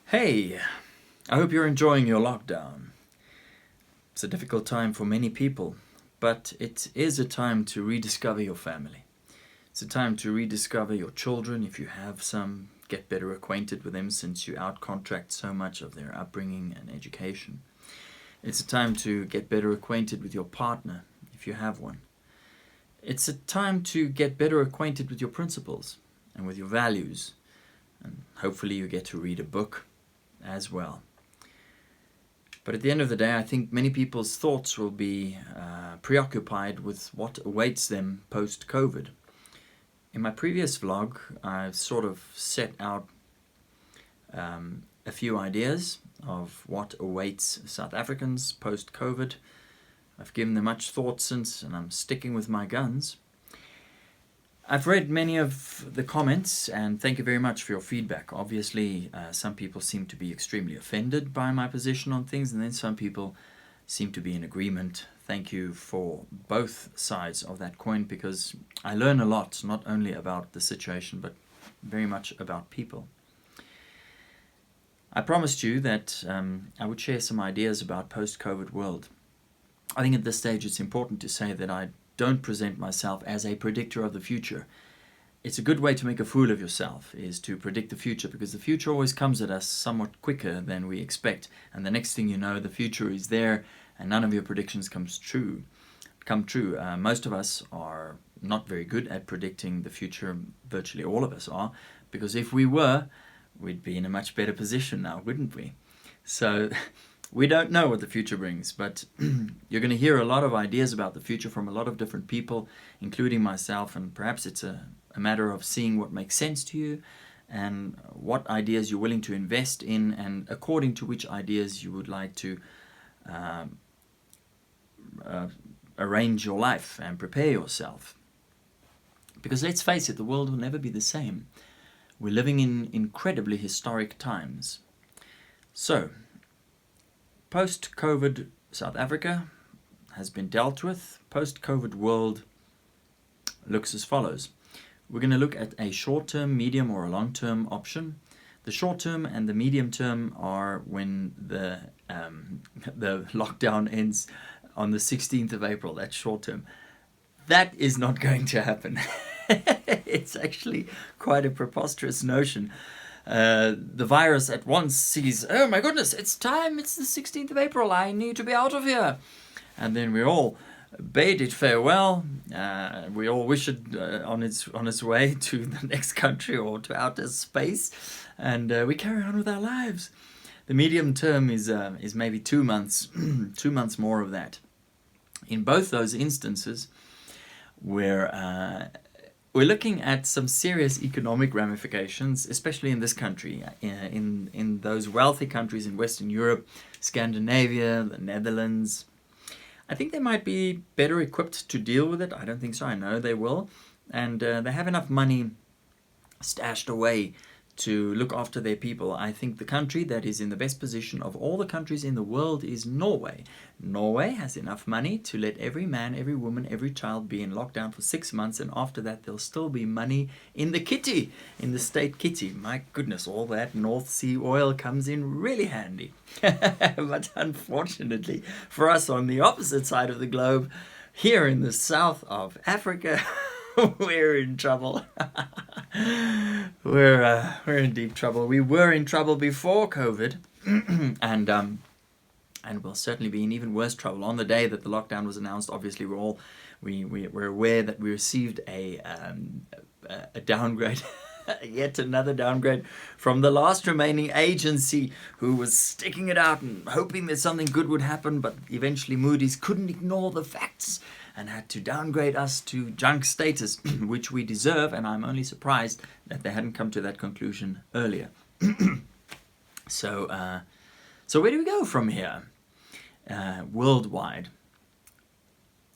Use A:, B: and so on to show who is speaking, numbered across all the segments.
A: Hey, I hope you're enjoying your lockdown. It's a difficult time for many people, but it is a time to rediscover your family. It's a time to rediscover your children if you have some, get better acquainted with them since you outcontract so much of their upbringing and education. It's a time to get better acquainted with your partner if you have one. It's a time to get better acquainted with your principles and with your values, and hopefully you get to read a book as well. But at the end of the day, I think many people's thoughts will be preoccupied with what awaits them post-COVID. In my previous vlog, I've sort of set out a few ideas of what awaits South Africans post-COVID. I've given them much thought since, and I'm sticking with my guns. I've read many of the comments, and thank you very much for your feedback. Obviously, some people seem to be extremely offended by my position on things, and then some people seem to be in agreement. Thank you for both sides of that coin, because I learn a lot, not only about the situation, but very much about people. I promised you that I would share some ideas about post-COVID world. I think at this stage it's important to say that I don't present myself as a predictor of the future. It's a good way to make a fool of yourself, is to predict the future, because the future always comes at us somewhat quicker than we expect, and the next thing you know, the future is there and none of your predictions come true. Most of us are not very good at predicting the future. Virtually all of us are, because if we were, we'd be in a much better position now, wouldn't we? So we don't know what the future brings, but you're going to hear a lot of ideas about the future from a lot of different people, including myself, and perhaps it's a matter of seeing what makes sense to you and what ideas you're willing to invest in, and according to which ideas you would like to arrange your life and prepare yourself. Because let's face it, the world will never be the same. We're living in incredibly historic times. So, post-COVID South Africa has been dealt with. Post-COVID world looks as follows. We're going to look at a short-term, medium, or a long-term option. The short-term and the medium-term are when the lockdown ends on the 16th of April. That's short-term. That is not going to happen. It's actually quite a preposterous notion. The virus at once sees, oh my goodness, it's time, it's the 16th of April, I need to be out of here. And then we all bade it farewell. We all wish it on its way to the next country or to outer space, and we carry on with our lives. The medium term is maybe 2 months, 2 months more of that. In both those instances, we're looking at some serious economic ramifications, especially in this country, in those wealthy countries in Western Europe, Scandinavia, the Netherlands. I think they might be better equipped to deal with it. I don't think so. I know they will. And they have enough money stashed away to look after their people. I think the country that is in the best position of all the countries in the world is Norway. Norway has enough money to let every man, every woman, every child be in lockdown for 6 months, and after that there'll still be money in the kitty, in the state kitty. My goodness, all that North Sea oil comes in really handy. But unfortunately for us on the opposite side of the globe, here in the south of Africa, we're in trouble. We're in deep trouble. We were in trouble before COVID, and we'll certainly be in even worse trouble on the day that the lockdown was announced. Obviously, we're aware that we received a downgrade, yet another downgrade from the last remaining agency who was sticking it out and hoping that something good would happen, but eventually Moody's couldn't ignore the facts and had to downgrade us to junk status, which we deserve, and I'm only surprised that they hadn't come to that conclusion earlier. So where do we go from here, worldwide?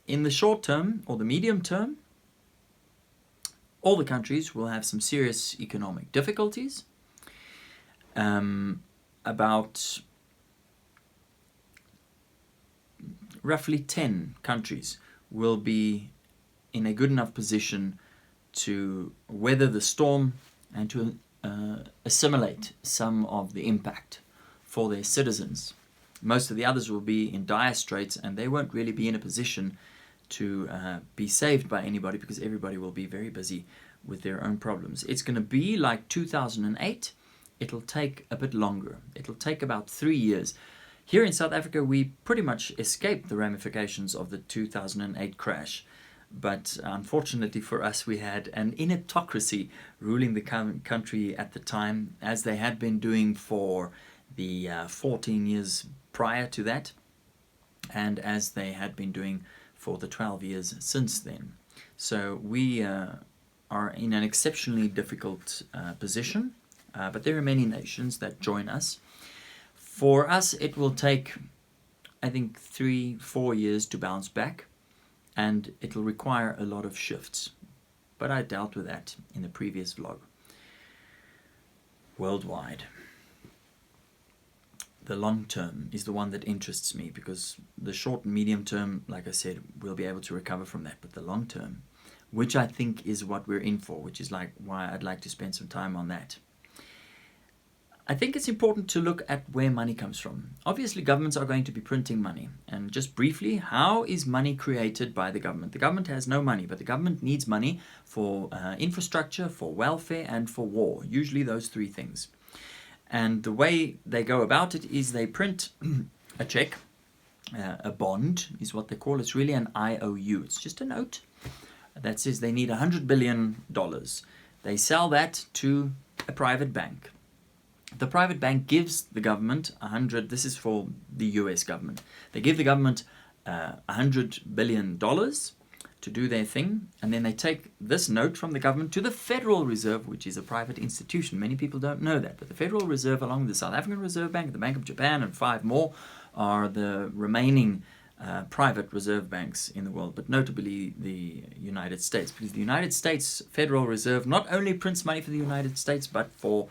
A: In the short term, or the medium term, all the countries will have some serious economic difficulties. About roughly 10 countries will be in a good enough position to weather the storm and to assimilate some of the impact for their citizens. Most of the others will be in dire straits, and they won't really be in a position to be saved by anybody, because everybody will be very busy with their own problems. It's going to be like 2008. It'll take a bit longer. It'll take about 3 years. Here in South Africa, we pretty much escaped the ramifications of the 2008 crash. But unfortunately for us, we had an ineptocracy ruling the country at the time, as they had been doing for the 14 years prior to that, and as they had been doing for the 12 years since then. So we are in an exceptionally difficult position, but there are many nations that join us. For us, it will take, I think, 3-4 years to bounce back, and it'll require a lot of shifts. But I dealt with that in the previous vlog. Worldwide. The long term is the one that interests me, because the short and medium term, like I said, we'll be able to recover from that. But the long term, which I think is what we're in for, which is like why I'd like to spend some time on that. I think it's important to look at where money comes from. Obviously, governments are going to be printing money. And just briefly, how is money created by the government? The government has no money, but the government needs money for infrastructure, for welfare, and for war. Usually those three things. And the way they go about it is they print a check, a bond is what they call it. It's really an IOU. It's just a note that says they need $100 billion. They sell that to a private bank. The private bank gives the government this is for the US government. They give the government $100 billion to do their thing, and then they take this note from the government to the Federal Reserve, which is a private institution. Many people don't know that, but the Federal Reserve, along with the South African Reserve Bank, the Bank of Japan, and 5 more, are the remaining private reserve banks in the world, but notably the United States, because the United States Federal Reserve not only prints money for the United States, but for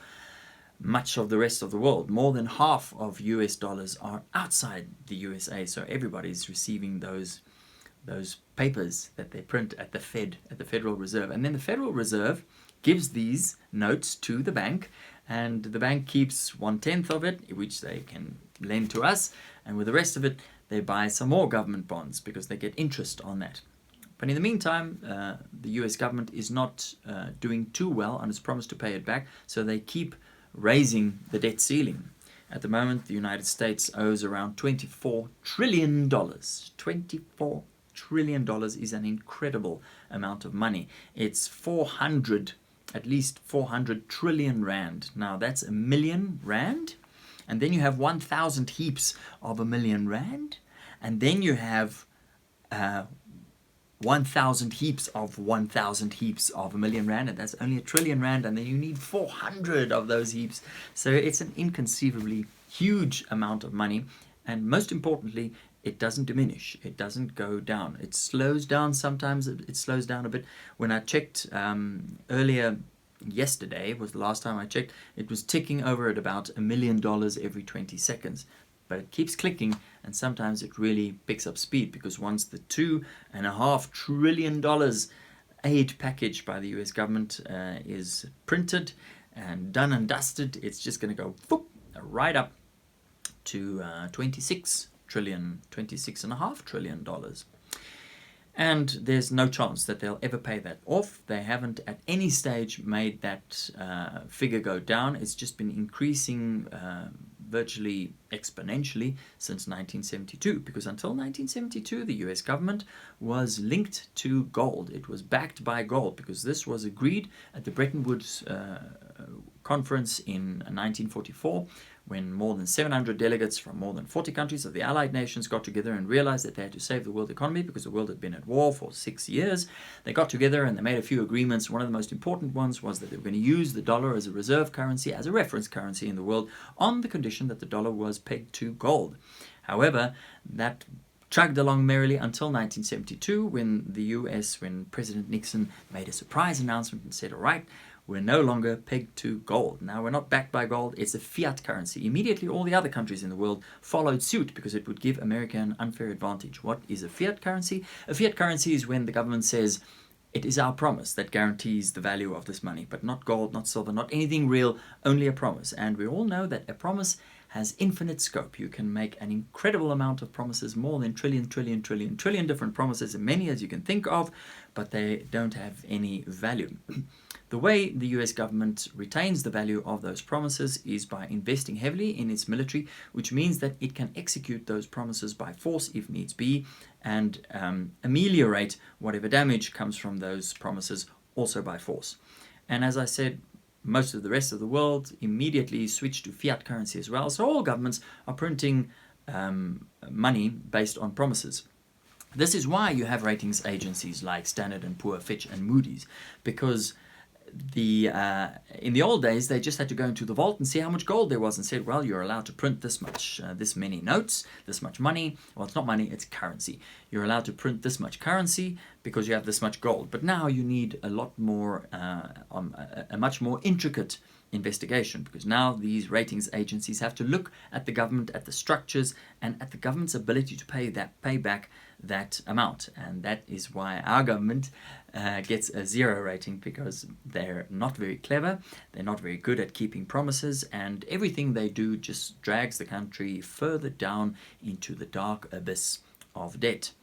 A: much of the rest of the world. More than half of US dollars are outside the USA, so everybody's receiving those papers that they print at the Federal Reserve. And then the Federal Reserve gives these notes to the bank, and the bank keeps 1/10 of it, which they can lend to us, and with the rest of it they buy some more government bonds because they get interest on that. But in the meantime, the US government is not doing too well on its promise to pay it back, so they keep raising the debt ceiling. At the moment, the United States owes around $24 trillion. $24 trillion is an incredible amount of money. It's at least 400 trillion rand. Now that's a million rand, and then you have 1,000 heaps of a million rand, and then you have 1,000 heaps of 1,000 heaps of a million rand, and that's only a trillion rand, and then you need 400 of those heaps. So it's an inconceivably huge amount of money, and most importantly, it doesn't diminish. It doesn't go down. It slows down sometimes. It slows down a bit. When I checked earlier, yesterday was the last time I checked, it was ticking over at about $1 million every 20 seconds. But it keeps clicking, and sometimes it really picks up speed, because once the $2.5 trillion aid package by the US government is printed and done and dusted, it's just going to go right up to $26.5 trillion. And there's no chance that they'll ever pay that off. They haven't at any stage made that figure go down. It's just been increasing virtually exponentially since 1972, because until 1972 the US government was linked to gold. It was backed by gold, because this was agreed at the Bretton Woods conference in 1944, when more than 700 delegates from more than 40 countries of the Allied nations got together and realized that they had to save the world economy because the world had been at war for 6 years. They got together and they made a few agreements. One of the most important ones was that they were going to use the dollar as a reserve currency, as a reference currency in the world, on the condition that the dollar was pegged to gold. However, that chugged along merrily until 1972, when President Nixon made a surprise announcement and said, all right, we're no longer pegged to gold. Now we're not backed by gold, it's a fiat currency. Immediately all the other countries in the world followed suit, because it would give America an unfair advantage. What is a fiat currency? A fiat currency is when the government says, It is our promise that guarantees the value of this money, but not gold, not silver, not anything real, only a promise. And we all know that a promise has infinite scope. You can make an incredible amount of promises, more than trillion different promises, as many as you can think of, but they don't have any value. The way the US government retains the value of those promises is by investing heavily in its military, which means that it can execute those promises by force if needs be, and ameliorate whatever damage comes from those promises also by force. And as I said, most of the rest of the world immediately switched to fiat currency as well. So all governments are printing money based on promises. This is why you have ratings agencies like Standard & Poor's, Fitch and Moody's, because in the old days they just had to go into the vault and see how much gold there was and said, well, you're allowed to print this much, this many notes, this much money. Well, it's not money, it's currency. You're allowed to print this much currency because you have this much gold. But now you need a lot more, a much more intricate investigation, because now these ratings agencies have to look at the government, at the structures, and at the government's ability to pay back that amount. And that is why our government gets a 0 rating, because they're not very clever, they're not very good at keeping promises, and everything they do just drags the country further down into the dark abyss of debt.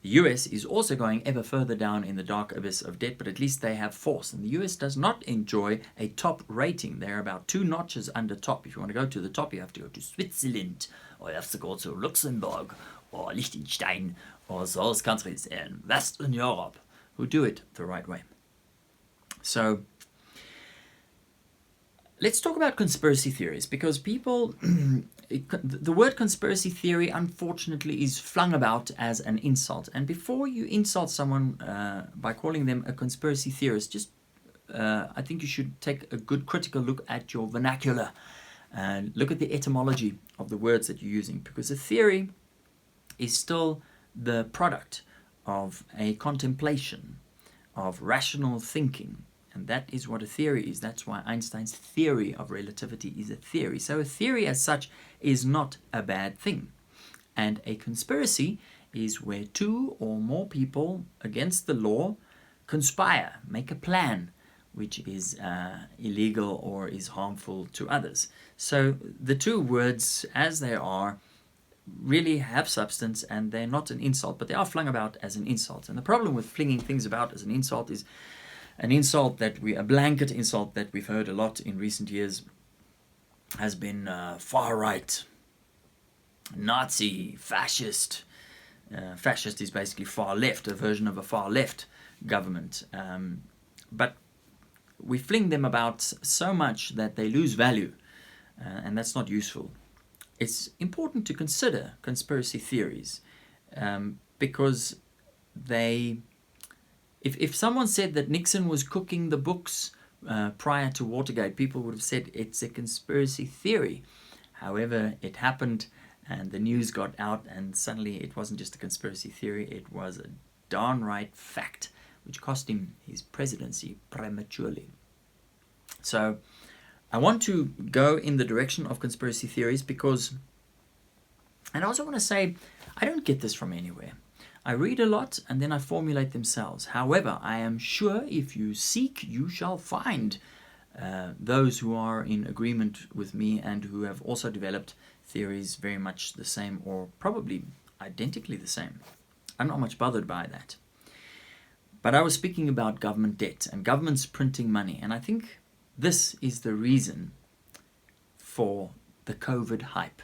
A: The US is also going ever further down in the dark abyss of debt, but at least they have force. And the US does not enjoy a top rating. They're about 2 notches under top. If you want to go to the top, you have to go to Switzerland, or you have to go to Luxembourg, or Liechtenstein, or those countries in Western Europe who do it the right way. So let's talk about conspiracy theories, because people... The word conspiracy theory, unfortunately, is flung about as an insult. And before you insult someone by calling them a conspiracy theorist, I think you should take a good critical look at your vernacular and look at the etymology of the words that you're using, because a theory is still the product of a contemplation, of rational thinking. And that is what a theory is. That's why Einstein's theory of relativity is a theory. So a theory as such is not a bad thing. And a conspiracy is where 2 or more people against the law conspire, make a plan, which is illegal or is harmful to others. So the 2 words, as they are, really have substance, and they're not an insult, but they are flung about as an insult. And the problem with flinging things about as an insult is a blanket insult that we've heard a lot in recent years has been far right, Nazi, fascist. Fascist is basically far left, a version of a far left government. But we fling them about so much that they lose value, and that's not useful. It's important to consider conspiracy theories because if someone said that Nixon was cooking the books prior to Watergate, people would have said it's a conspiracy theory. However, it happened and the news got out, and suddenly it wasn't just a conspiracy theory, it was a downright fact, which cost him his presidency prematurely. So I want to go in the direction of conspiracy theories because, and I also want to say, I don't get this from anywhere. I read a lot and then I formulate themselves. However, I am sure if you seek, you shall find those who are in agreement with me and who have also developed theories very much the same, or probably identically the same. I'm not much bothered by that. But I was speaking about government debt and governments printing money, and I think this is the reason for the COVID hype.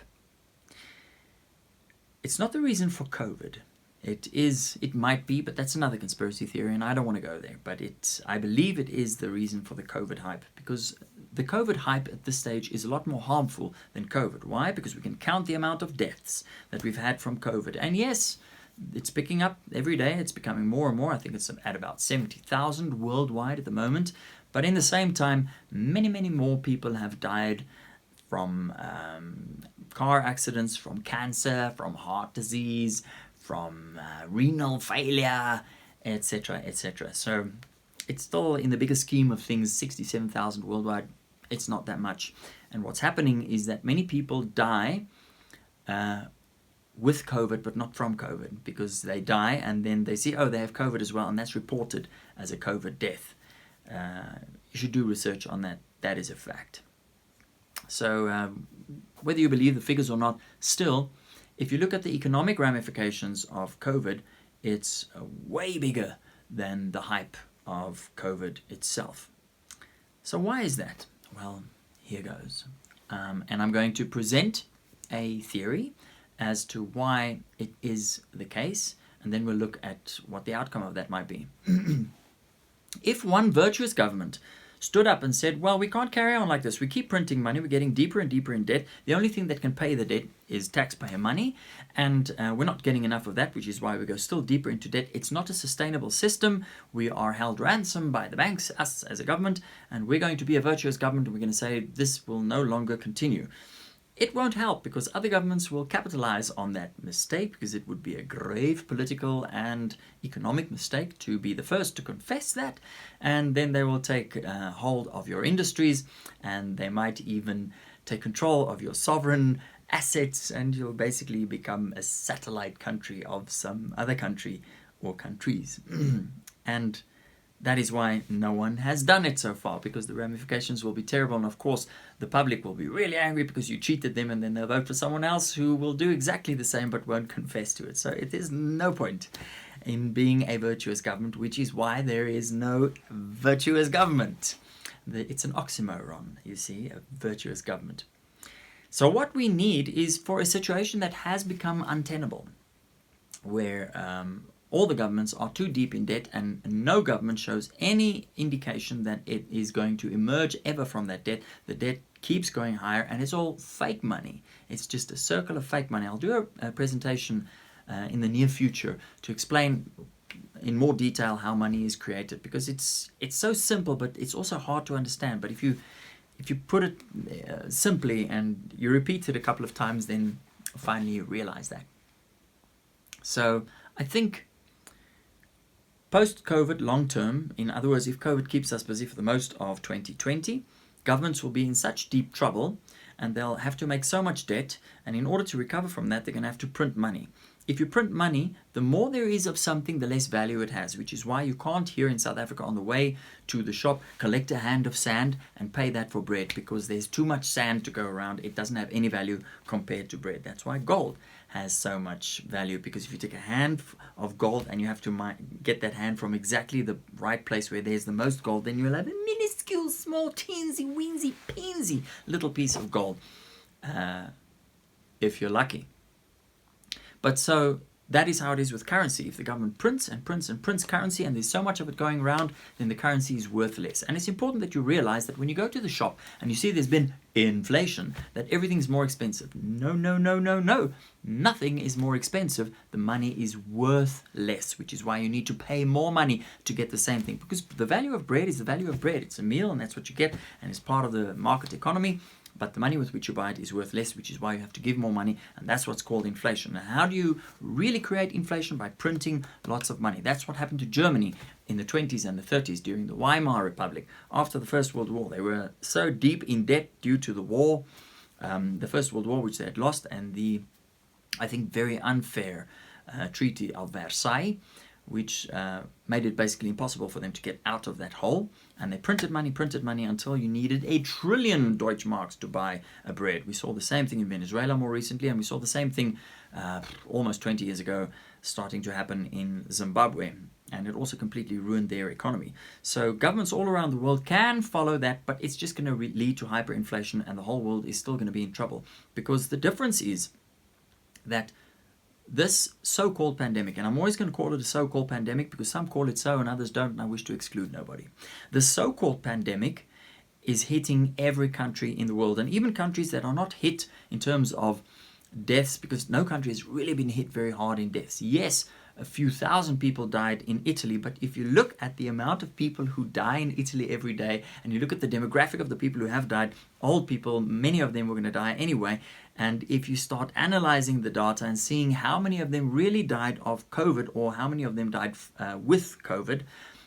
A: It's not the reason for COVID. It might be, but that's another conspiracy theory, and I don't want to go there. But I believe it is the reason for the COVID hype, because the COVID hype at this stage is a lot more harmful than COVID. Why? Because we can count the amount of deaths that we've had from COVID. And yes, it's picking up every day. It's becoming more and more. I think it's at about 70,000 worldwide at the moment. But in the same time, many, many more people have died from car accidents, from cancer, from heart disease, from renal failure, etc., etc. So it's still, in the bigger scheme of things, 67,000 worldwide. It's not that much. And what's happening is that many people die with COVID but not from COVID, because they die and then they see, oh, they have COVID as well, and that's reported as a COVID death. You should do research on that. That is a fact. So whether you believe the figures or not, still, if you look at the economic ramifications of COVID, it's way bigger than the hype of COVID itself. So why is that? Well, here goes. And I'm going to present a theory as to why it is the case, and then we'll look at what the outcome of that might be. If one virtuous government stood up and said, well, we can't carry on like this. We keep printing money. We're getting deeper and deeper in debt. The only thing that can pay the debt is taxpayer money. And we're not getting enough of that, which is why we go still deeper into debt. It's not a sustainable system. We are held ransom by the banks, us as a government, and we're going to be a virtuous government. And we're going to say this will no longer continue. It won't help, because other governments will capitalize on that mistake, because it would be a grave political and economic mistake to be the first to confess that, and then they will take hold of your industries, and they might even take control of your sovereign assets, and you'll basically become a satellite country of some other country or countries. And that is why no one has done it so far, because the ramifications will be terrible. And of course, the public will be really angry because you cheated them, and then they'll vote for someone else who will do exactly the same but won't confess to it. So it is no point in being a virtuous government, which is why there is no virtuous government. It's an oxymoron, you see, a virtuous government. So what we need is for a situation that has become untenable, where all the governments are too deep in debt, and no government shows any indication that it is going to emerge ever from that debt. The debt keeps going higher, and it's all fake money. It's just a circle of fake money. I'll do a presentation in the near future to explain in more detail how money is created, because it's so simple, but it's also hard to understand. But if you put it simply and you repeat it a couple of times, then finally you realize that. So I think post-COVID long term, in other words, if COVID keeps us busy for the most of 2020, governments will be in such deep trouble, and they'll have to make so much debt, and in order to recover from that, they're going to have to print money. If you print money, the more there is of something, the less value it has, which is why you can't here in South Africa on the way to the shop collect a hand of sand and pay that for bread, because there's too much sand to go around. It doesn't have any value compared to bread. That's why gold has so much value, because if you take a hand of gold and you have to get that hand from exactly the right place where there's the most gold, then you'll have a minuscule, small, teensy, weensy, peensy little piece of gold, if you're lucky. But so that is how it is with currency. If the government prints and prints and prints currency, and there's so much of it going around, then the currency is worthless. And it's important that you realize that when you go to the shop and you see there's been inflation, that everything's more expensive. No, no, no, no, no. Nothing is more expensive. The money is worth less, which is why you need to pay more money to get the same thing. Because the value of bread is the value of bread. It's a meal, and that's what you get, and it's part of the market economy. But the money with which you buy it is worth less, which is why you have to give more money, and that's what's called inflation. Now, how do you really create inflation? By printing lots of money. That's what happened to Germany in the 20s and the 30s during the Weimar Republic. After the First World War, they were so deep in debt due to the war, the First World War, which they had lost, and the, I think, very unfair Treaty of Versailles, which made it basically impossible for them to get out of that hole. And they printed money until you needed 1 trillion Deutschmarks to buy a bread. We saw the same thing in Venezuela more recently, and we saw the same thing almost 20 years ago starting to happen in Zimbabwe. And it also completely ruined their economy. So governments all around the world can follow that, but it's just going to lead to hyperinflation, and the whole world is still going to be in trouble. Because the difference is that this so-called pandemic, and I'm always going to call it a so-called pandemic because some call it so and others don't, and I wish to exclude nobody. The so-called pandemic is hitting every country in the world, and even countries that are not hit in terms of deaths, because no country has really been hit very hard in deaths. Yes, a few thousand people died in Italy, but if you look at the amount of people who die in Italy every day, and you look at the demographic of the people who have died, old people, many of them were going to die anyway. And if you start analyzing the data and seeing how many of them really died of COVID, or how many of them died with COVID,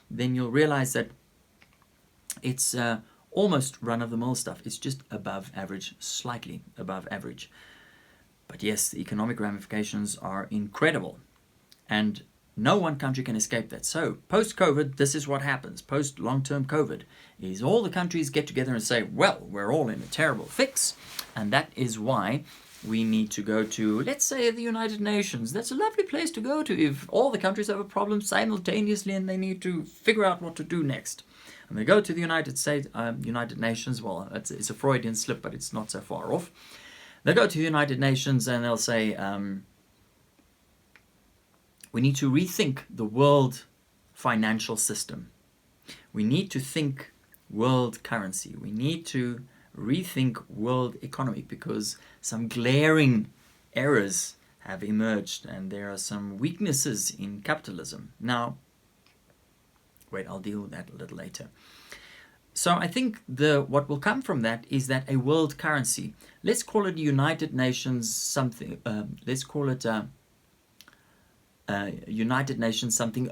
A: then you'll realize that it's almost run-of-the-mill stuff. It's just above average, slightly above average. But yes, the economic ramifications are incredible. And no one country can escape that. So post-COVID, this is what happens. Post-long-term COVID is all the countries get together and say, well, we're all in a terrible fix. And that is why we need to go to, let's say, the United Nations. That's a lovely place to go to if all the countries have a problem simultaneously and they need to figure out what to do next. And they go to the United Nations. Well, it's a Freudian slip, but it's not so far off. They go to the United Nations and they'll say, we need to rethink the world financial system. We need to think world currency. We need to rethink world economy because some glaring errors have emerged and there are some weaknesses in capitalism. Now, wait, I'll deal with that a little later. So I think what will come from that is that a world currency, let's call it United Nations something, let's call it United Nations something,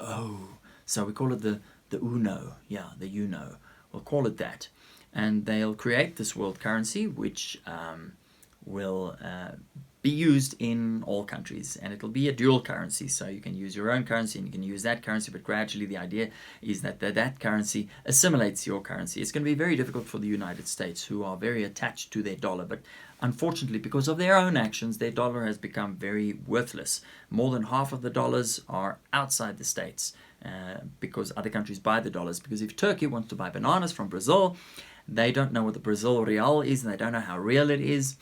A: so we call it the UNO, the UNO, we'll call it that. And they'll create this world currency which will be used in all countries, and it'll be a dual currency, so you can use your own currency and you can use that currency, but gradually the idea is that that currency assimilates your currency. It's going to be very difficult for the United States, who are very attached to their dollar, but unfortunately because of their own actions their dollar has become very worthless. More than half of the dollars are outside the States because other countries buy the dollars, because if Turkey wants to buy bananas from Brazil, they don't know what the Brazil real is, and they don't know how real it is.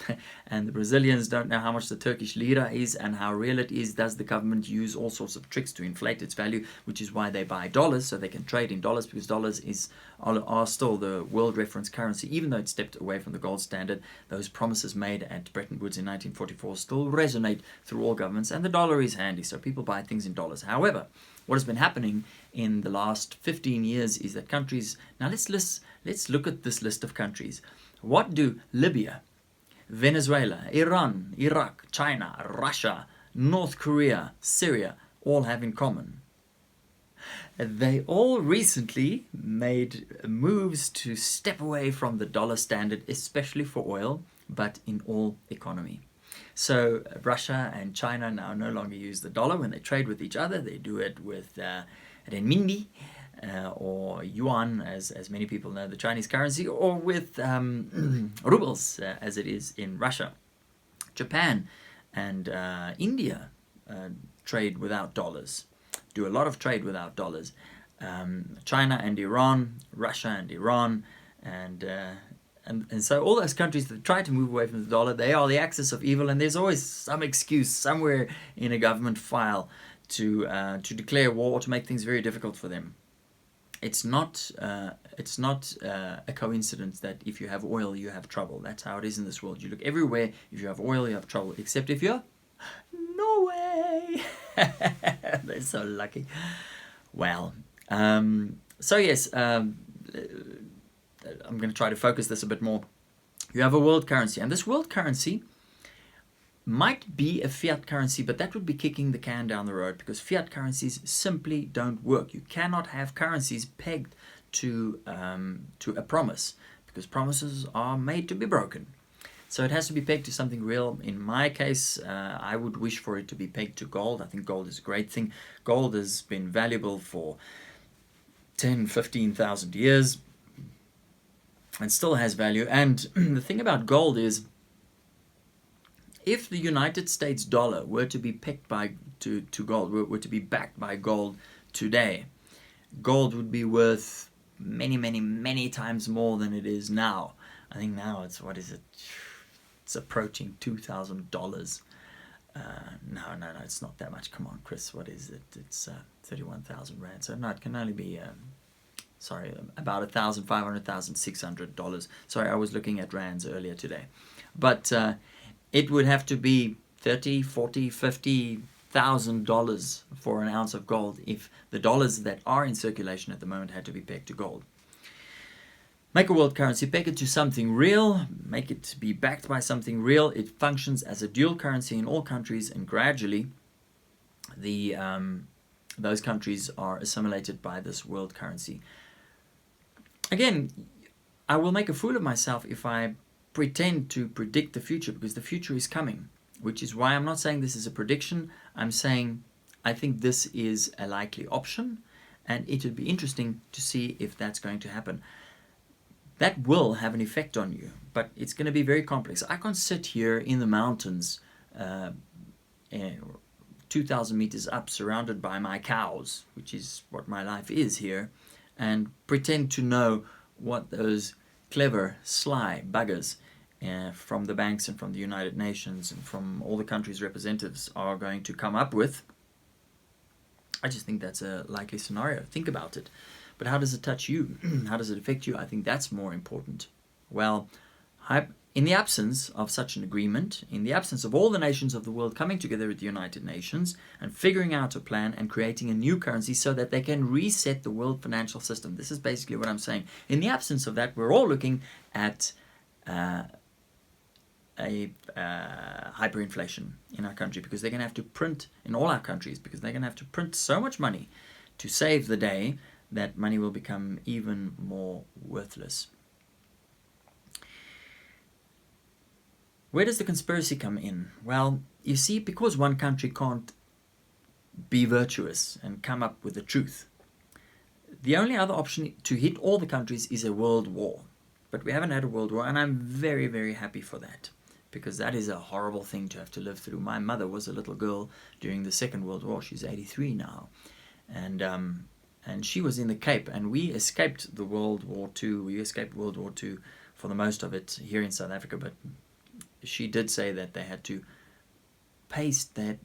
A: And the Brazilians don't know how much the Turkish lira is and how real it is. Does the government use all sorts of tricks to inflate its value, which is why they buy dollars, so they can trade in dollars, because dollars are still the world reference currency. Even though it stepped away from the gold standard, those promises made at Bretton Woods in 1944 still resonate through all governments, and the dollar is handy, so people buy things in dollars. However, what has been happening in the last 15 years is that countries, now let's look at this list of countries. What do Libya, Venezuela, Iran, Iraq, China, Russia, North Korea, Syria all have in common? They all recently made moves to step away from the dollar standard, especially for oil, but in all economy. So Russia and China now no longer use the dollar when they trade with each other. They do it with renminbi or yuan, as many people know the Chinese currency, or with rubles, as it is in Russia. Japan and India trade without dollars, do a lot of trade without dollars. China and Iran, Russia and Iran, and so all those countries that try to move away from the dollar, they are the axis of evil, and there's always some excuse somewhere in a government file to declare war or to make things very difficult for them. It's not a coincidence that if you have oil, you have trouble. That's how it is in this world. You look everywhere. If you have oil, you have trouble, except if you're Norway. They're so lucky. Well, so yes, I'm going to try to focus this a bit more. You have a world currency, and this world currency might be a fiat currency, but that would be kicking the can down the road, because fiat currencies simply don't work. You cannot have currencies pegged to a promise, because promises are made to be broken. So it has to be pegged to something real. In my case, I would wish for it to be pegged to gold. I think gold is a great thing. Gold has been valuable for 10, 15,000 years and still has value. And the thing about gold is, if the United States dollar were to be pegged to gold, were to be backed by gold today, gold would be worth many, many, many times more than it is now. I think now it's, what is it? It's approaching $2,000. No, it's not that much. Come on, Chris, what is it? It's 31,000 rand. So no, it can only be, about $1,500, $1,600. Sorry, I was looking at rands earlier today. But it would have to be $30,000, $40,000, $50,000 for an ounce of gold if the dollars that are in circulation at the moment had to be pegged to gold. Make a world currency, peg it to something real, make it be backed by something real. It functions as a dual currency in all countries, and gradually those countries are assimilated by this world currency. Again, I will make a fool of myself if I pretend to predict the future, because the future is coming. which is why I'm not saying this is a prediction. I'm saying I think this is a likely option, and it would be interesting to see if that's going to happen. That will have an effect on you, but it's going to be very complex. I can't sit here in the mountains 2,000 meters up, surrounded by my cows, which is what my life is here, and pretend to know what those clever, sly buggers from the banks and from the United Nations and from all the countries' representatives are going to come up with. I just think that's a likely scenario. Think about it. But how does it touch you? How does it affect you? I think that's more important. Well, in the absence of such an agreement, in the absence of all the nations of the world coming together at the United Nations and figuring out a plan and creating a new currency so that they can reset the world financial system. This is basically what I'm saying. In the absence of that, we're all looking at hyperinflation in our country, because they're going to have to print, in all our countries, because they're going to have to print so much money to save the day that money will become even more worthless. Where does the conspiracy come in? Well, you see, because one country can't be virtuous and come up with the truth, the only other option to hit all the countries is a world war. But we haven't had a world war, and I'm very, very happy for that, because that is a horrible thing to have to live through. My mother was a little girl during the Second World War. She's 83 now. And she was in the Cape, and we escaped the World War II. We escaped World War II for the most of it here in South Africa, but she did say that they had to they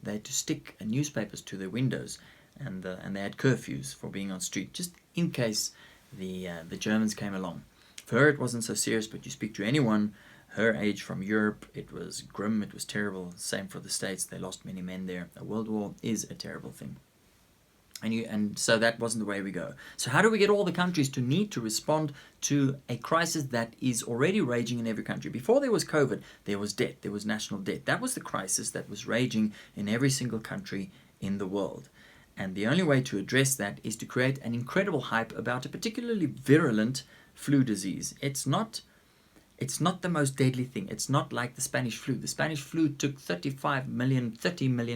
A: had to stick newspapers to their windows, and they had curfews for being on street, just in case the Germans came along. For her, it wasn't so serious, but you speak to anyone her age from Europe, it was grim, it was terrible. Same for the States, they lost many men there. A world war is a terrible thing. And so that wasn't the way we go. So how do we get all the countries to need to respond to a crisis that is already raging in every country? Before there was COVID, there was debt, there was national debt. That was the crisis that was raging in every single country in the world. And the only way to address that is to create an incredible hype about a particularly virulent flu disease. It's not the most deadly thing. It's not like the Spanish flu. The Spanish flu took 30 million,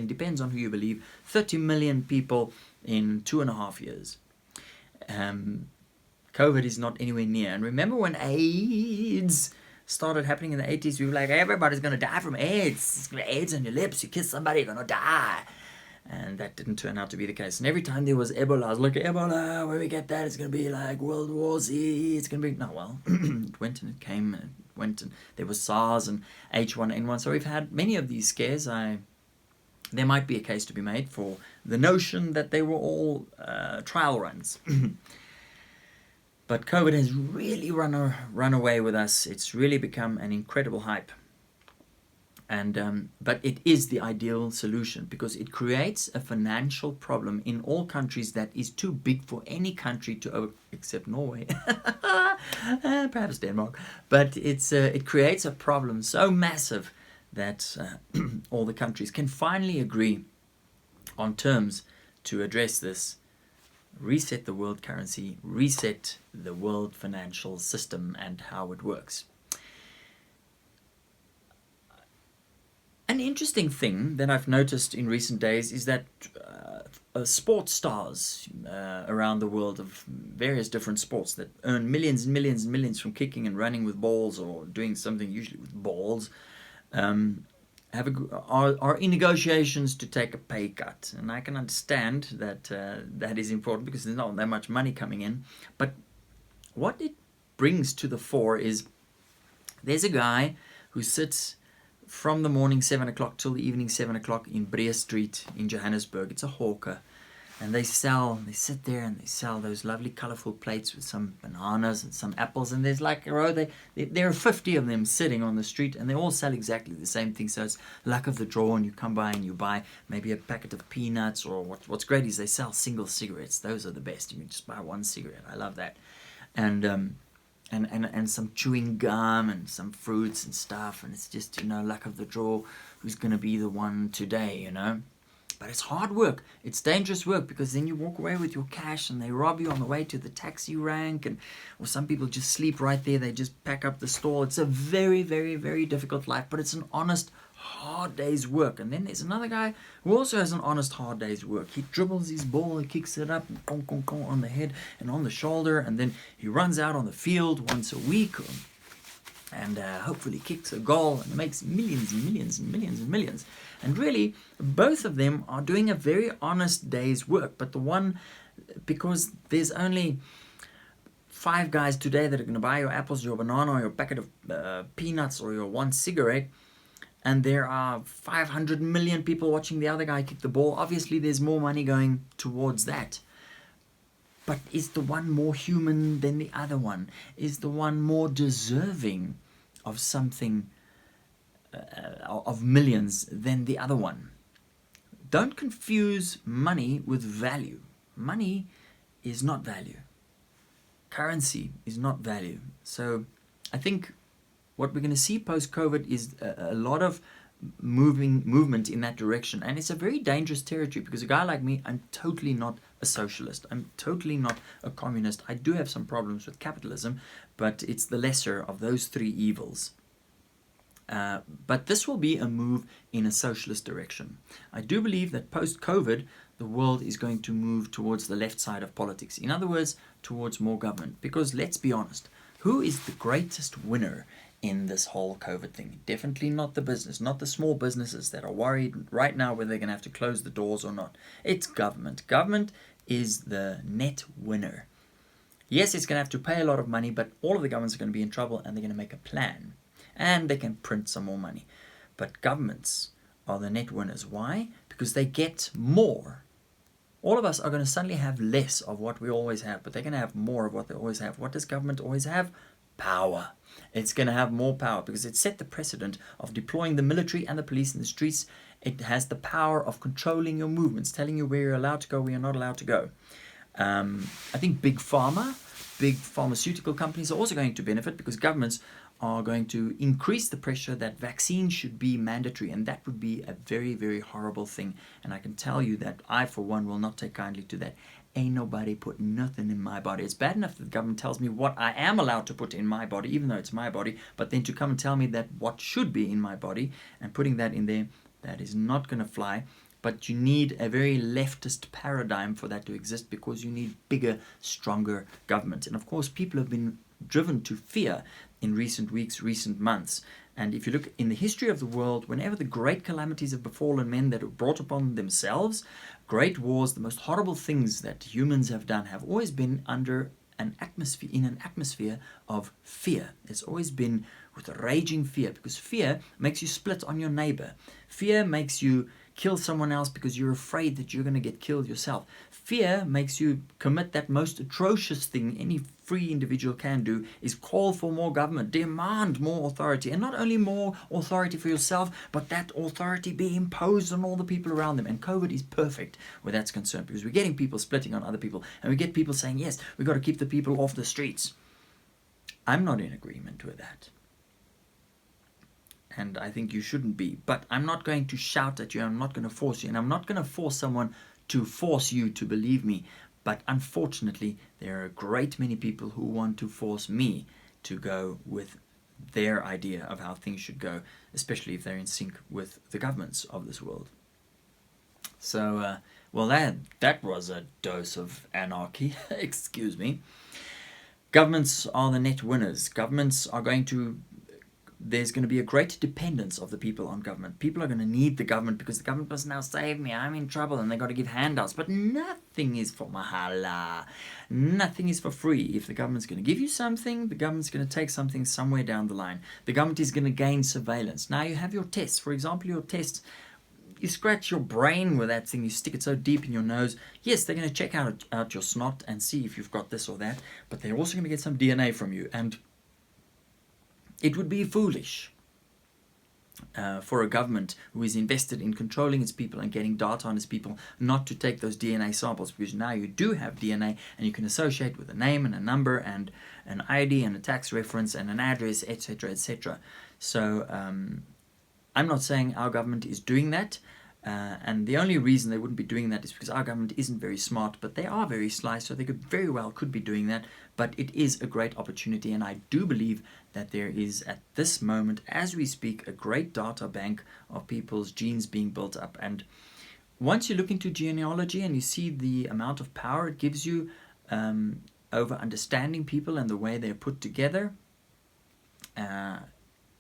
A: depends on who you believe, 30 million people in 2.5 years. COVID is not anywhere near. And remember when AIDS started happening in the 80s, we were like, everybody's going to die from AIDS. It's going to be AIDS on your lips. You kiss somebody, you're going to die. And that didn't turn out to be the case. And every time there was Ebola, I was like, Ebola, where we get that? It's going to be like World War Z. It's going to be... No, well, it went and it came and it went. And there was SARS and H1N1. So we've had many of these scares. There might be a case to be made for the notion that they were all trial runs. But COVID has really run away with us. It's really become an incredible hype. But it is the ideal solution because it creates a financial problem in all countries that is too big for any country to except Norway, perhaps Denmark. But it creates a problem so massive that all the countries can finally agree on terms to address this, reset the world currency, reset the world financial system and how it works. An interesting thing that I've noticed in recent days is that sports stars around the world of various different sports that earn millions and millions and millions from kicking and running with balls or doing something usually with balls are in negotiations to take a pay cut. And I can understand that that is important because there's not that much money coming in. But what it brings to the fore is there's a guy who sits from the morning 7 o'clock till the evening 7 o'clock in Breë Street in Johannesburg. It's a hawker. And they sit there and they sell those lovely colourful plates with some bananas and some apples. And there's like a row, there are 50 of them sitting on the street and they all sell exactly the same thing. So it's luck of the draw and you come by and you buy maybe a packet of peanuts, or what's great is they sell single cigarettes. Those are the best. You can just buy one cigarette. I love that. And some chewing gum and some fruits and stuff, and it's just, luck of the draw, who's going to be the one today, But it's hard work. It's dangerous work because then you walk away with your cash and they rob you on the way to the taxi rank, or some people just sleep right there. They just pack up the stall. It's a very, very, very difficult life, but it's an honest, hard day's work. And then there's another guy who also has an honest hard day's work. He dribbles his ball, he kicks it up on the head and on the shoulder, and then he runs out on the field once a week and hopefully kicks a goal and makes millions and millions and millions and millions. And really, both of them are doing a very honest day's work. But the one, because there's only 5 guys today that are going to buy your apples, your banana, or your packet of peanuts, or your 1 cigarette, and there are 500 million people watching the other guy kick the ball, obviously there's more money going towards that. But is the one more human than the other one? Is the one more deserving of something, of millions, than the other one? Don't confuse money with value. Money is not value. Currency is not value. So I think what we're going to see post-COVID is a lot of movement in that direction. And it's a very dangerous territory, because a guy like me, I'm totally not a socialist. I'm totally not a communist. I do have some problems with capitalism, but it's the lesser of those 3 evils. But this will be a move in a socialist direction. I do believe that post-COVID, the world is going to move towards the left side of politics. In other words, towards more government. Because let's be honest, who is the greatest winner in this whole COVID thing? Definitely not the business, not the small businesses that are worried right now whether they're going to have to close the doors or not. It's government. Government is the net winner. Yes, it's going to have to pay a lot of money, but all of the governments are going to be in trouble, and they're going to make a plan. And they can print some more money. But governments are the net winners. Why? Because they get more. All of us are going to suddenly have less of what we always have, but they're going to have more of what they always have. What does government always have? Power. It's going to have more power because it set the precedent of deploying the military and the police in the streets. It has the power of controlling your movements, telling you where you're allowed to go, where you're not allowed to go. I think big pharma, big pharmaceutical companies are also going to benefit, because governments are going to increase the pressure that vaccines should be mandatory, and that would be a very, very horrible thing. And I can tell you that I, for one, will not take kindly to that. Ain't nobody put nothing in my body. It's bad enough that the government tells me what I am allowed to put in my body, even though it's my body, but then to come and tell me that what should be in my body and putting that in there, that is not going to fly. But you need a very leftist paradigm for that to exist, because you need bigger, stronger government. And of course, people have been driven to fear in recent weeks, recent months. And if you look in the history of the world, whenever the great calamities have befallen men that have brought upon themselves, great wars, the most horrible things that humans have done have always been under an atmosphere, in an atmosphere of fear. It's always been with a raging fear, because fear makes you split on your neighbor. Fear makes you kill someone else because you're afraid that you're going to get killed yourself. Fear makes you commit that most atrocious thing any free individual can do, is call for more government, demand more authority, and not only more authority for yourself, but that authority be imposed on all the people around them. And COVID is perfect where that's concerned, because we're getting people splitting on other people, and we get people saying, yes, we've got to keep the people off the streets. I'm not in agreement with that. And I think you shouldn't be. But I'm not going to shout at you. I'm not going to force you. And I'm not going to force someone to force you to believe me. But unfortunately, there are a great many people who want to force me to go with their idea of how things should go, especially if they're in sync with the governments of this world. So, well, that was a dose of anarchy. Excuse me. Governments are the net winners. Governments are going to... There's going to be a great dependence of the people on government. People are going to need the government because the government must now save me. I'm in trouble, and they've got to give handouts. But nothing is for mahala. Nothing is for free. If the government's going to give you something, the government's going to take something somewhere down the line. The government is going to gain surveillance. Now you have your tests. For example, your tests, you scratch your brain with that thing, you stick it so deep in your nose. Yes, they're going to check out your snot and see if you've got this or that, but they're also going to get some DNA from you. And it would be foolish for a government who is invested in controlling its people and getting data on its people not to take those DNA samples, because now you do have DNA and you can associate with a name and a number and an ID and a tax reference and an address, etc., etc. So I'm not saying our government is doing that, and the only reason they wouldn't be doing that is because our government isn't very smart, but they are very sly, so they could be doing that. But it is a great opportunity, and I do believe that there is, at this moment, as we speak, a great data bank of people's genes being built up. And once you look into genealogy and you see the amount of power it gives you over understanding people and the way they're put together,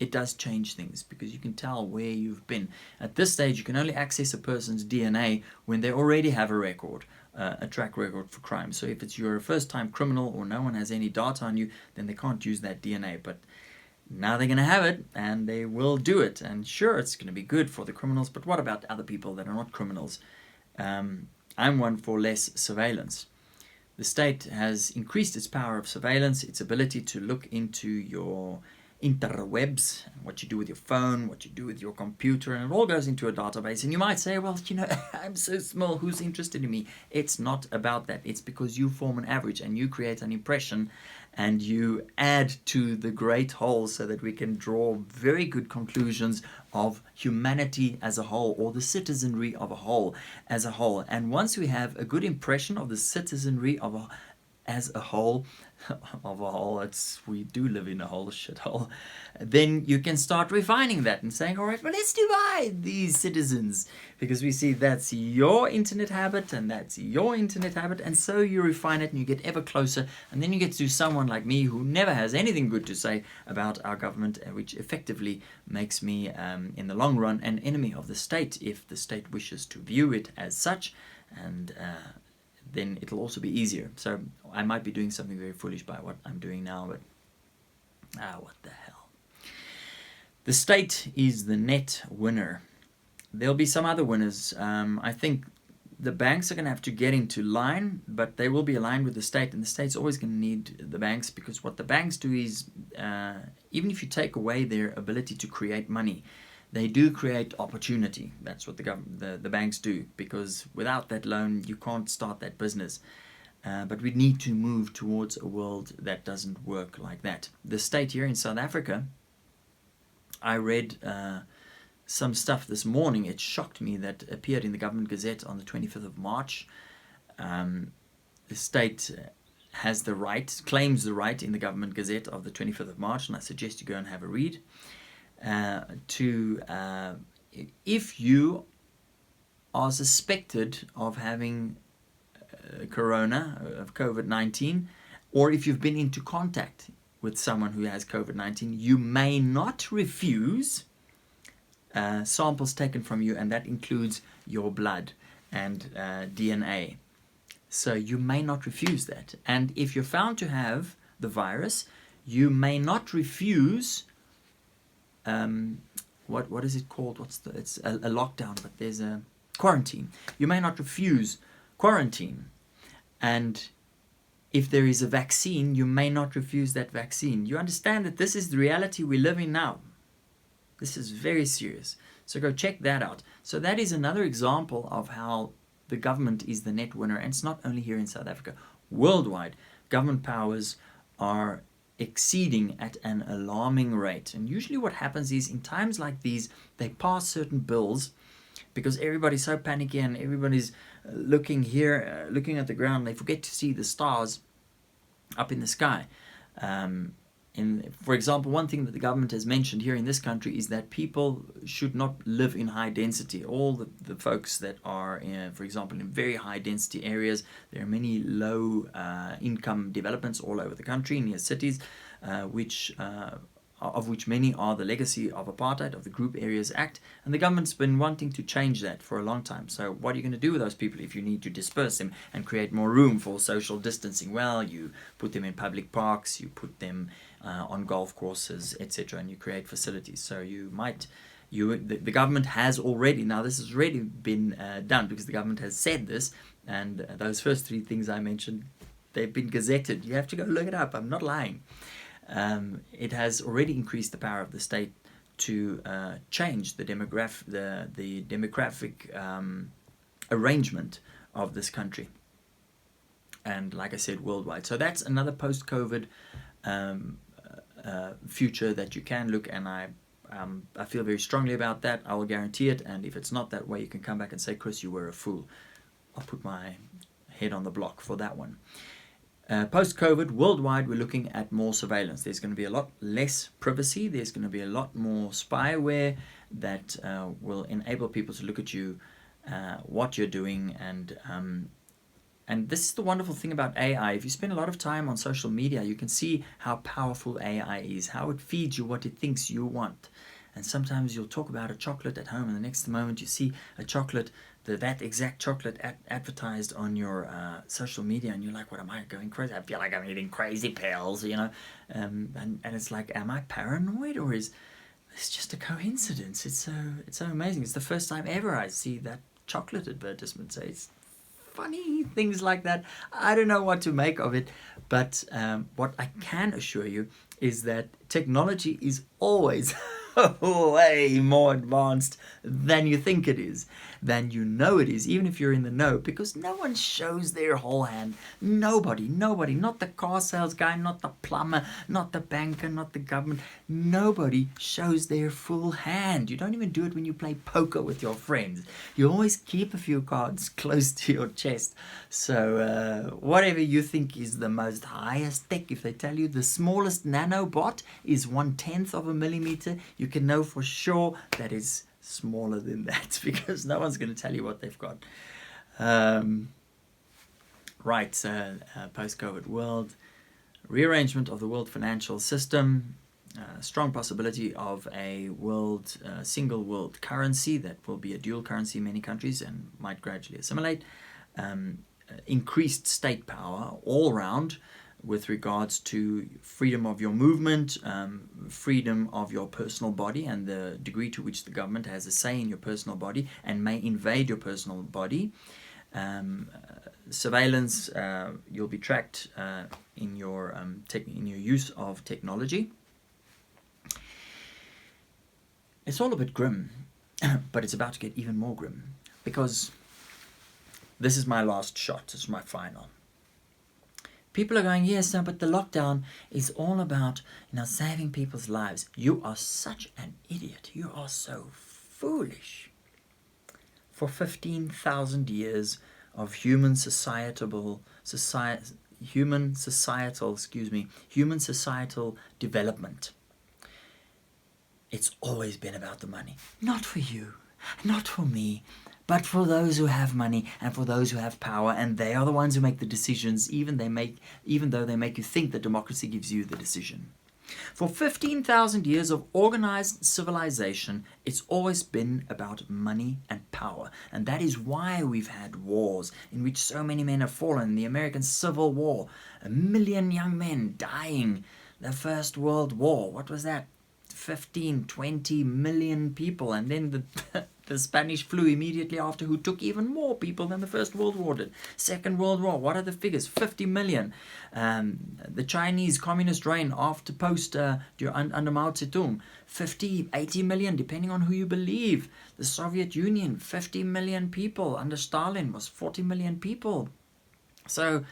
A: it does change things, because you can tell where you've been. At this stage, you can only access a person's DNA when they already have a record, a track record for crime. So if you're a first-time criminal or no one has any data on you, then they can't use that DNA. But now they're going to have it, and they will do it. And sure, it's going to be good for the criminals, but what about other people that are not criminals? I'm one for less surveillance. The state has increased its power of surveillance, its ability to look into your interwebs, what you do with your phone, what you do with your computer, and it all goes into a database. And you might say, well, I'm so small, who's interested in me? It's not about that. It's because you form an average and you create an impression and you add to the great whole, so that we can draw very good conclusions of humanity as a whole, or the citizenry of a whole as a whole. And once we have a good impression of the citizenry as a whole, we do live in a whole shithole, then you can start refining that and saying, all right, well, let's divide these citizens, because we see that's your internet habit and that's your internet habit, and so you refine it and you get ever closer, and then you get to someone like me who never has anything good to say about our government, which effectively makes me, in the long run, an enemy of the state, if the state wishes to view it as such, and then it'll also be easier. So I might be doing something very foolish by what I'm doing now, but what the hell. The state is the net winner. There'll be some other winners. I think the banks are going to have to get into line, but they will be aligned with the state, and the state's always going to need the banks, because what the banks do is, even if you take away their ability to create money, they do create opportunity. That's what the banks do, because without that loan, you can't start that business. But we need to move towards a world that doesn't work like that. The state here in South Africa, I read some stuff this morning. It shocked me, that appeared in the Government Gazette on the 25th of March. The state has the right, claims the right in the Government Gazette of the 25th of March, and I suggest you go and have a read. If you are suspected of having corona, of COVID-19, or if you've been into contact with someone who has COVID-19, you may not refuse samples taken from you, and that includes your blood and DNA. So you may not refuse that. And if you're found to have the virus, you may not refuse what is it called? It's a lockdown, but there's a quarantine. You may not refuse quarantine. And if there is a vaccine, you may not refuse that vaccine. You understand that this is the reality we live in now. This is very serious. So go check that out. So that is another example of how the government is the net winner. And it's not only here in South Africa. Worldwide, government powers are exceeding at an alarming rate. And usually what happens is, in times like these, they pass certain bills because everybody's so panicky and everybody's looking here, looking at the ground. They forget to see the stars up in the sky. For example, one thing that the government has mentioned here in this country is that people should not live in high density. All the folks that are, for example, in very high density areas, there are many low income developments all over the country, near cities, of which many are the legacy of apartheid, of the Group Areas Act, and the government's been wanting to change that for a long time. So what are you going to do with those people if you need to disperse them and create more room for social distancing? Well, you put them in public parks, you put them on golf courses, etc., and you create facilities. So the government has already, now this has already been done because the government has said this, and those first three things I mentioned, they've been gazetted. You have to go look it up. I'm not lying. It has already increased the power of the state to change the demographic arrangement of this country, and like I said, worldwide. So that's another post-COVID future that you can look, and I feel very strongly about that. I will guarantee it, and if it's not that way, you can come back and say, Chris, you were a fool. I'll put my head on the block for that one. Post-COVID, worldwide, we're looking at more surveillance. There's going to be a lot less privacy. There's going to be a lot more spyware that will enable people to look at you, what you're doing, and this is the wonderful thing about AI. If you spend a lot of time on social media, you can see how powerful AI is, how it feeds you what it thinks you want. And sometimes you'll talk about a chocolate at home, and the next moment you see a chocolate, that exact chocolate advertised on your social media, and you're like, what am I going crazy? I feel like I'm eating crazy pills, you know? And it's like, am I paranoid, or is this just a coincidence? It's so amazing. It's the first time ever I see that chocolate advertisement. So it's funny things like that. I don't know what to make of it, but what I can assure you is that technology is always way more advanced than you think it is, than you know it is, even if you're in the know, because no one shows their whole hand. Nobody, not the car sales guy, not the plumber, not the banker, not the government. Nobody shows their full hand. You don't even do it when you play poker with your friends. You always keep a few cards close to your chest. So whatever you think is the most highest tech, if they tell you the smallest nanobot is 1/10 of a millimeter, you can know for sure that is smaller than that, because no one's going to tell you what they've got. Post-COVID world, rearrangement of the world financial system, strong possibility of a world single world currency that will be a dual currency in many countries and might gradually assimilate, increased state power all around, with regards to freedom of your movement, freedom of your personal body, and the degree to which the government has a say in your personal body and may invade your personal body. Surveillance, you'll be tracked in your use of technology. It's all a bit grim, but it's about to get even more grim, because this is my last shot. This is my final. People are going, yes, no, but the lockdown is all about, saving people's lives. You are such an idiot. You are so foolish. For 15,000 years of human societal development, it's always been about the money. Not for you, not for me, but for those who have money and for those who have power, and they are the ones who make the decisions, even though they make you think that democracy gives you the decision. For 15,000 years of organized civilization, it's always been about money and power. And that is why we've had wars in which so many men have fallen. The American Civil War, 1 million young men dying. The First World War, what was that? 15, 20 million people. And then the Spanish flu immediately after, who took even more people than the First World War did. Second World War, what are the figures? 50 million. The Chinese communist reign after under Mao Zedong, 50, 80 million, depending on who you believe. The Soviet Union, 50 million people. Under Stalin was 40 million people. So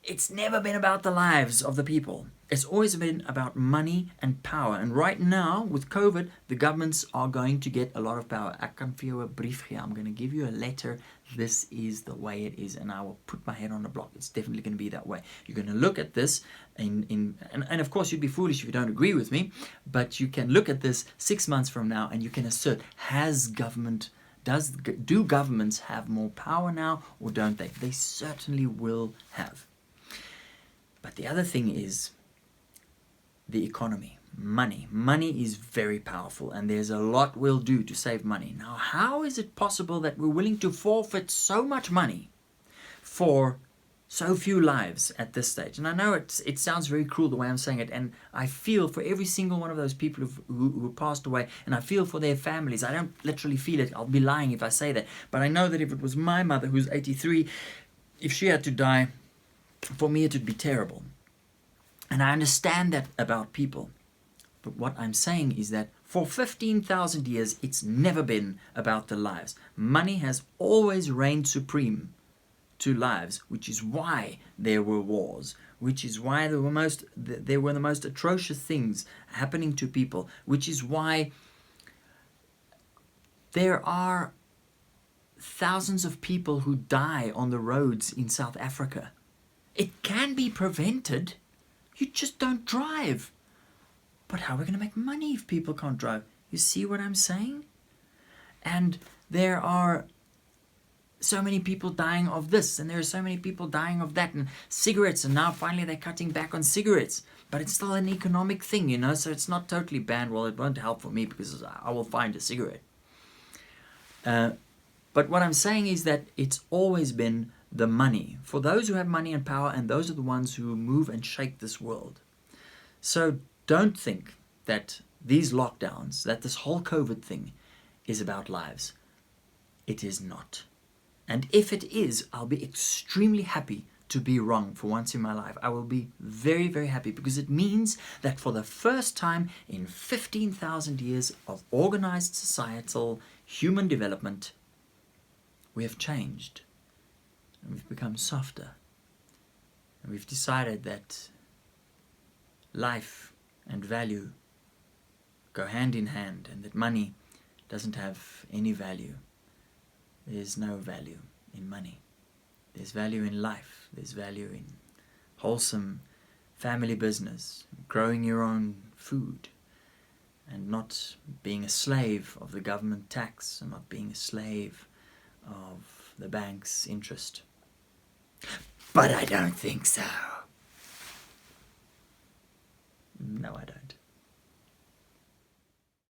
A: it's never been about the lives of the people. It's always been about money and power. And right now, with COVID, the governments are going to get a lot of power. Ek kan vir jou 'n brief gee. I'm going to give you a letter. This is the way it is. And I will put my head on the block. It's definitely going to be that way. You're going to look at this, and of course, you'd be foolish if you don't agree with me. But you can look at this 6 months from now, and you can assert, do governments have more power now, or don't they? They certainly will have. But the other thing is the economy, money. Money is very powerful, and there's a lot we'll do to save money. Now, how is it possible that we're willing to forfeit so much money for so few lives at this stage? And I know it sounds very cruel the way I'm saying it, and I feel for every single one of those people who passed away, and I feel for their families. I don't literally feel it. I'll be lying if I say that. But I know that if it was my mother, who's 83, if she had to die, for me it would be terrible. And I understand that about people. But what I'm saying is that for 15,000 years, it's never been about the lives. Money has always reigned supreme to lives, which is why there were wars, which is why there were the most atrocious things happening to people, which is why there are thousands of people who die on the roads in South Africa. It can be prevented. You just don't drive. But how are we going to make money if people can't drive? You see what I'm saying? And there are so many people dying of this, and there are so many people dying of that, and cigarettes, and now finally they're cutting back on cigarettes. But it's still an economic thing, you know, so it's not totally banned. Well, it won't help for me because I will find a cigarette. But what I'm saying is that it's always been the money. For those who have money and power, and those are the ones who move and shake this world. So don't think that these lockdowns, that this whole COVID thing is about lives. It is not. And if it is, I'll be extremely happy to be wrong for once in my life. I will be very, very happy, because it means that for the first time in 15,000 years of organized societal human development, we have changed. And we've become softer. And we've decided that life and value go hand in hand, and that money doesn't have any value. There's no value in money. There's value in life. There's value in wholesome family business, growing your own food, and not being a slave of the government tax, and not being a slave of the bank's interest. But I don't think so. No, I don't.